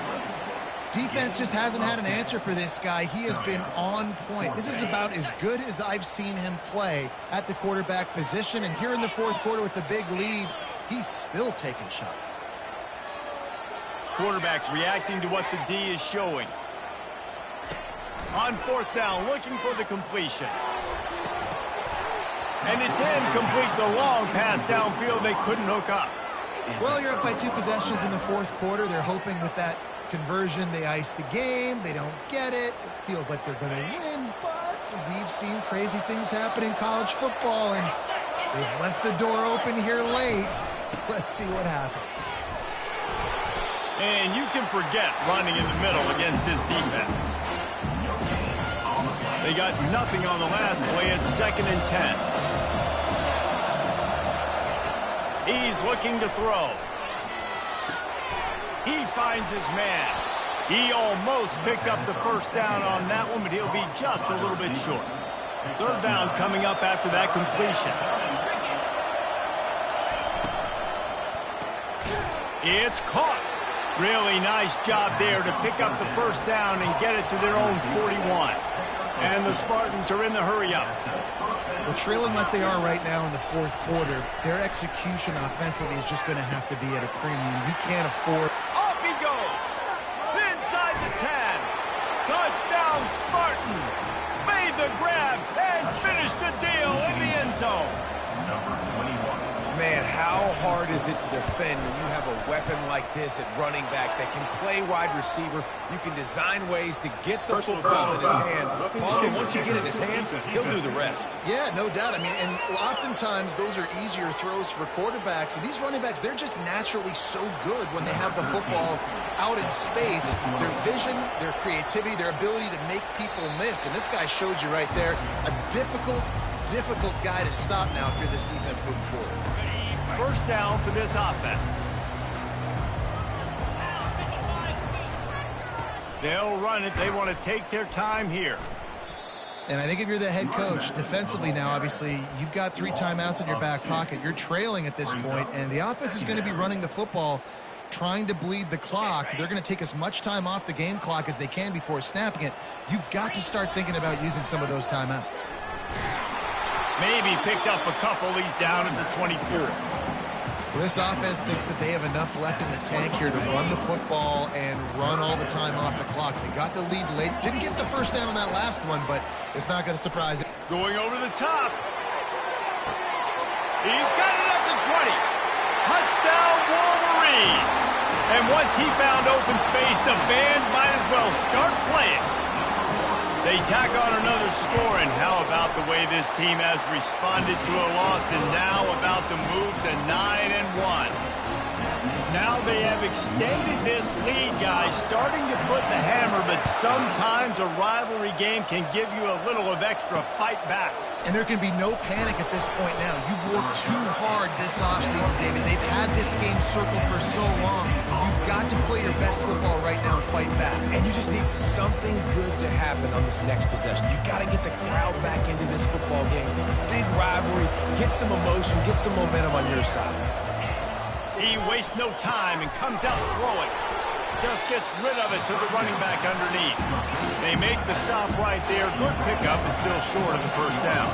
Defense just hasn't had an answer for this guy. He has been on point. This is about as good as I've seen him play at the quarterback position. And here in the fourth quarter with a big lead, he's still taking shots. Quarterback reacting to what the D is showing. On fourth down, looking for the completion. And it's incomplete. The long pass downfield, they couldn't hook up. Well, you're up by 2 possessions in the fourth quarter. They're hoping with that conversion they ice the game. They don't get it. It feels like they're going to win, but we've seen crazy things happen in college football, and they've left the door open here late. Let's see what happens. And you can forget running in the middle against this defense. They got nothing on the last play. It's 2nd and 10. He's looking to throw. He finds his man. He almost picked up the first down on that one, but he'll be just a little bit short. Third down coming up after that completion. It's caught. Really nice job there to pick up the first down and get it to their own 41. And the Spartans are in the hurry-up. Well, trailing like they are right now in the fourth quarter, their execution offensively is just going to have to be at a premium. You can't afford. Off he goes. Inside the 10. Touchdown, Spartans. Made the grab and finished the deal in the end zone. Man, how hard is it to defend when you have a weapon like this at running back that can play wide receiver? You can design ways to get the football in his hand. And once you get it in his hands, he'll do the rest. Yeah, no doubt. I mean, and oftentimes those are easier throws for quarterbacks. And these running backs, they're just naturally so good when they have the football out in space. Their vision, their creativity, their ability to make people miss. And this guy showed you right there a difficult guy to stop now if you're this defense moving forward. First down for this offense. They'll run it. They want to take their time here. And I think if you're the head coach, defensively now, obviously, you've got 3 timeouts in your back pocket. You're trailing at this point, and the offense is going to be running the football, trying to bleed the clock. They're going to take as much time off the game clock as they can before snapping it. You've got to start thinking about using some of those timeouts. Maybe picked up a couple. He's down at the 24. Well, this offense thinks that they have enough left in the tank here to run the football and run all the time off the clock. They got the lead late. Didn't get the first down on that last one, but it's not going to surprise it. Going over the top. He's got it at the 20. Touchdown, Wolverines. And once he found open space, the band might as well start playing. They tack on another score, and how about the way this team has responded to a loss and now about to move to 9-1. Now they have extended this lead, guys, starting to put the hammer, but sometimes a rivalry game can give you a little of extra fight back. And there can be no panic at this point now. You've worked too hard this offseason, David. They've had this game circled for so long. You've got to play your best football right now and fight back. And you just need something good to happen on this next possession. You got to get the crowd back into this football game. Big rivalry. Get some emotion. Get some momentum on your side. He wastes no time and comes out throwing. Just gets rid of it to the running back underneath. They make the stop right there. Good pickup and still short of the first down.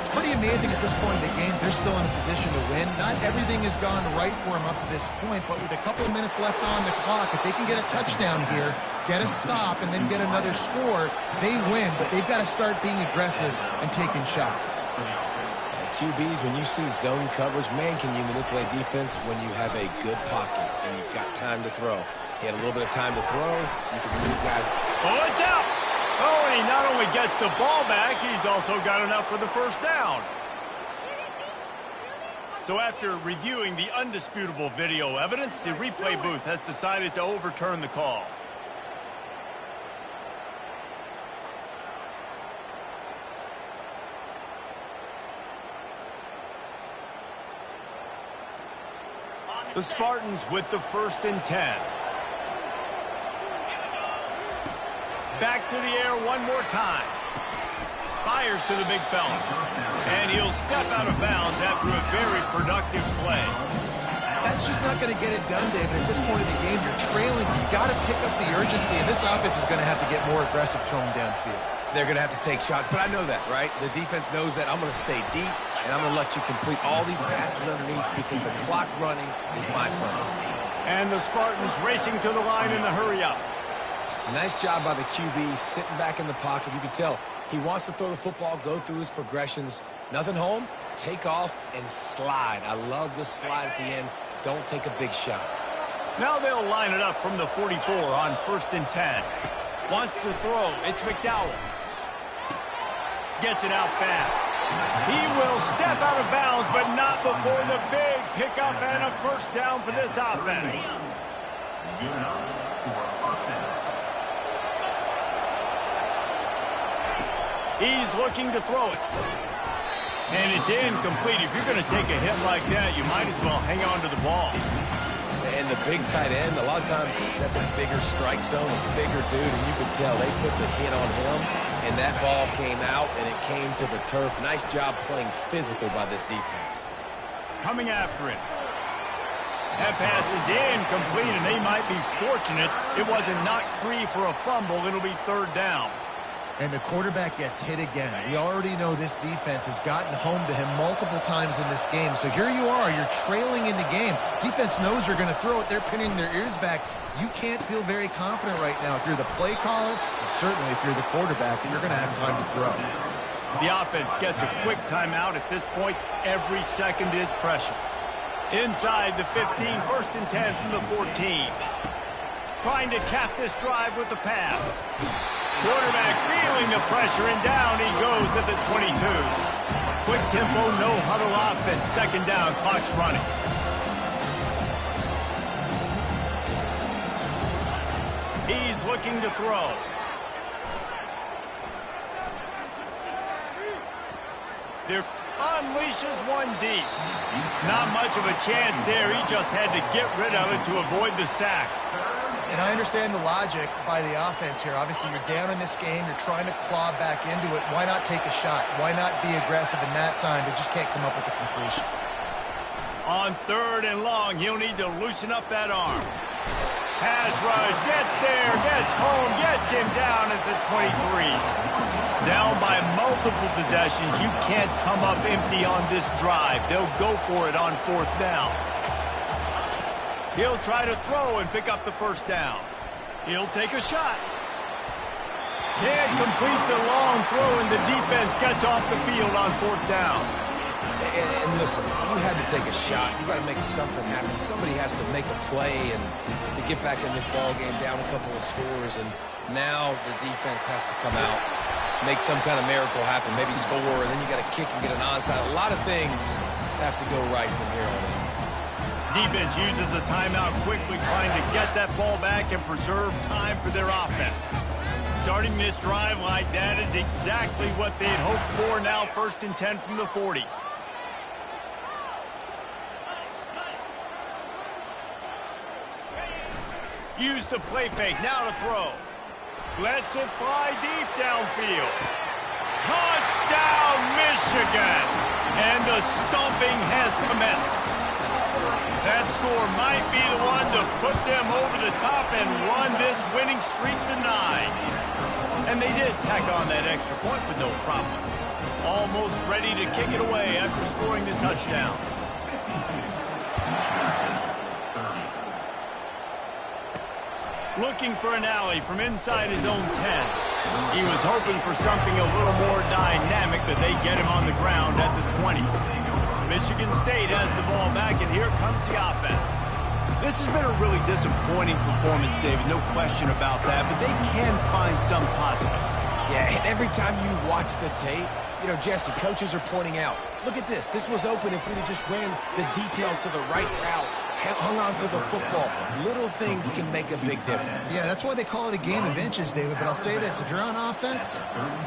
It's pretty amazing at this point in the game. They're still in a position to win. Not everything has gone right for them up to this point, but with a couple of minutes left on the clock, if they can get a touchdown here, get a stop, and then get another score, they win. But they've got to start being aggressive and taking shots. QBs, when you see zone coverage, man, can you manipulate defense when you have a good pocket and you've got time to throw. He had a little bit of time to throw. You can move guys. Oh, it's out! Oh, and he not only gets the ball back, he's also got enough for the first down. So after reviewing the undisputable video evidence, the replay booth has decided to overturn the call. The Spartans with the 1st and 10. Back to the air one more time. Fires to the big fella. And he'll step out of bounds after a very productive play. That's just not going to get it done, David. At this point of the game, you're trailing. You've got to pick up the urgency, and this offense is going to have to get more aggressive throwing downfield. They're going to have to take shots, but I know that, right? The defense knows that. I'm going to stay deep, and I'm going to let you complete all these passes underneath because the clock running is my friend. And the Spartans racing to the line in the hurry-up. Nice job by the QB, sitting back in the pocket. You can tell he wants to throw the football, go through his progressions. Nothing home, take off, and slide. I love the slide at the end. Don't take a big shot. Now they'll line it up from the 44 on 1st and 10. Wants to throw. It's McDowell. Gets it out fast. He will step out of bounds, but not before the big pickup and a first down for this offense. He's looking to throw it. And it's incomplete. If you're going to take a hit like that, you might as well hang on to the ball. And the big tight end, a lot of times that's a bigger strike zone, a bigger dude, and you can tell they put the hit on him, and that ball came out, and it came to the turf. Nice job playing physical by this defense. Coming after it. That pass is incomplete, and they might be fortunate it wasn't knocked free for a fumble. It'll be 3rd down. And the quarterback gets hit again. We already know this defense has gotten home to him multiple times in this game. So here you are, you're trailing in the game. Defense knows you're going to throw it. They're pinning their ears back. You can't feel very confident right now if you're the play caller, and certainly if you're the quarterback, that you're going to have time to throw. The offense gets a quick timeout. At this point, every second is precious. Inside the 15, 1st and 10 from the 14. Trying to cap this drive with the pass. Quarterback feeling the pressure, and down he goes at the 22. Quick tempo, no huddle offense. 2nd down, clock's running. He's looking to throw. There unleashes one deep. Not much of a chance there. He just had to get rid of it to avoid the sack. And I understand the logic by the offense here. Obviously, you're down in this game. You're trying to claw back into it. Why not take a shot? Why not be aggressive in that time? They just can't come up with a completion. On 3rd and long, he'll need to loosen up that arm. Pass rush, gets there, gets home, gets him down at the 23. Down by multiple possessions. You can't come up empty on this drive. They'll go for it on 4th down. He'll try to throw and pick up the first down. He'll take a shot. Can't complete the long throw, and the defense gets off the field on 4th down. And listen, you had to take a shot. You got to make something happen. Somebody has to make a play and to get back in this ball game down a couple of scores. And now the defense has to come out, make some kind of miracle happen, maybe score, and then you got to kick and get an onside. A lot of things have to go right from here on in. Defense uses a timeout quickly, trying to get that ball back and preserve time for their offense. Starting this drive like that is exactly what they'd hoped for. Now 1st and 10 from the 40. Use the play fake, now to throw. Lets it fly deep downfield. Touchdown, Michigan! And the stomping has commenced. That score might be the one to put them over the top and run this winning streak to 9. And they did tack on that extra point with no problem. Almost ready to kick it away after scoring the touchdown. Looking for an alley from inside his own 10. He was hoping for something a little more dynamic, but they get him on the ground at the 20. Michigan State has the ball back, and here comes the offense. This has been a really disappointing performance, David, no question about that, but they can find some positives. Yeah, and every time you watch the tape, you know, Jesse, coaches are pointing out, look at this. This was open if we'd have just ran the details to the right route, hung on to the football. Little things can make a big difference. Yeah, that's why they call it a game of inches, David. But I'll say this, if you're on offense,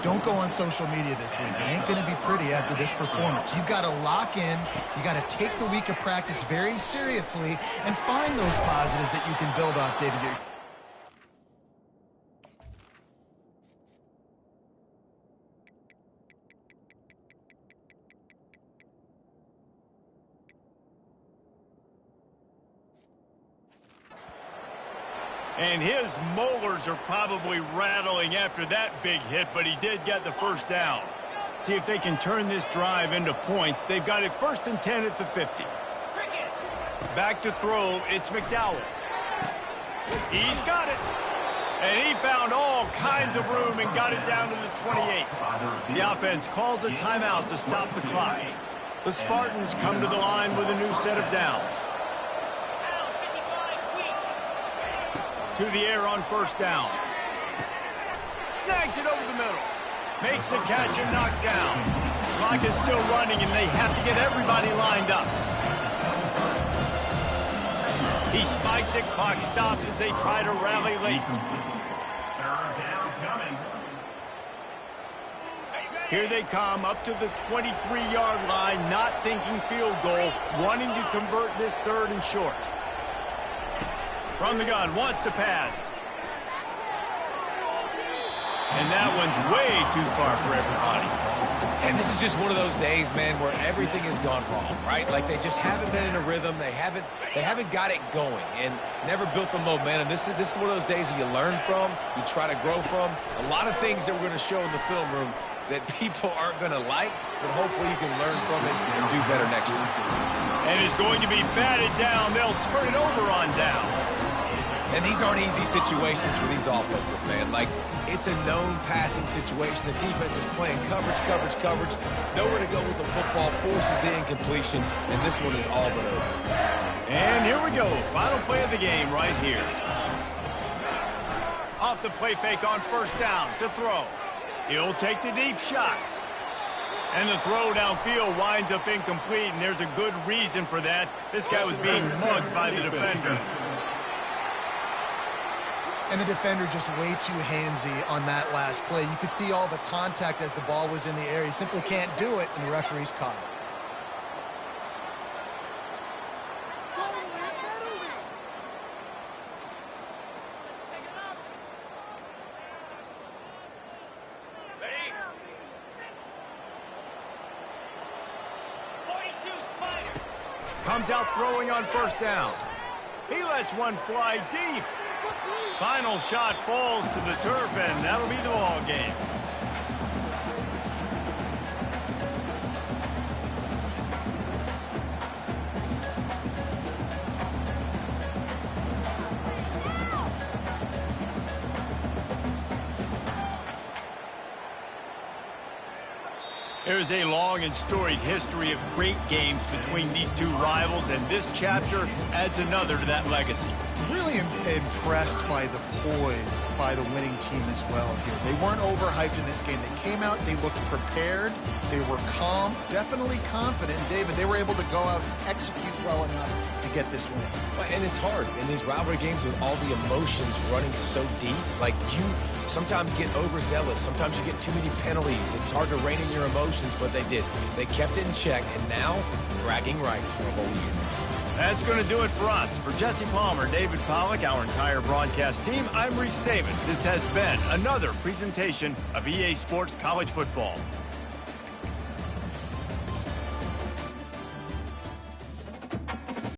don't go on social media this week. It ain't going to be pretty after this performance. You've got to lock in. You got to take the week of practice very seriously and find those positives that you can build off, David. And his molars are probably rattling after that big hit, but he did get the first down. See if they can turn this drive into points. They've got it 1st and 10 at the 50. Back to throw, it's McDowell. He's got it. And he found all kinds of room and got it down to the 28. The offense calls a timeout to stop the clock. The Spartans come to the line with a new set of downs. To the air on 1st down. Snags it over the middle. Makes a catch and knocked down. Clock is still running, and they have to get everybody lined up. He spikes it. Clock stops as they try to rally late. Here they come up to the 23-yard line, not thinking field goal, wanting to convert this 3rd and short. From the gun, wants to pass. And that one's way too far for everybody. And this is just one of those days, man, where everything has gone wrong, right? Like they just haven't been in a rhythm. They haven't got it going and never built the momentum. This is one of those days that you learn from, you try to grow from. A lot of things that we're going to show in the film room that people aren't going to like, but hopefully you can learn from it and do better next time. And it's going to be batted down. They'll turn it over on downs. And these aren't easy situations for these offenses, man. Like, it's a known passing situation. The defense is playing coverage. Nowhere to go with the football, forces the incompletion, and this one is all but over. And here we go. Final play of the game right here. Off the play fake on 1st down to throw. He'll take the deep shot. And the throw downfield winds up incomplete, and there's a good reason for that. This guy was being mugged by the defender. And the defender just way too handsy on that last play. You could see all the contact as the ball was in the air. He simply can't do it, and the referee's caught it. Comes out throwing on 1st down. He lets one fly deep. Final shot falls to the turf, and that'll be the ball game. There's a long and storied history of great games between these two rivals, and this chapter adds another to that legacy. Really impressed by the poise by the winning team as well here. They weren't overhyped in this game. They came out, they looked prepared, they were calm, definitely confident. David, they were able to go out and execute well enough to get this win. And it's hard in these rivalry games with all the emotions running so deep. Like, you sometimes get overzealous. Sometimes you get too many penalties. It's hard to rein in your emotions, but they did. They kept it in check, and now bragging rights for a whole year. That's going to do it for us. For Jesse Palmer, David Pollack, our entire broadcast team, I'm Reese Davis. This has been another presentation of EA Sports College Football.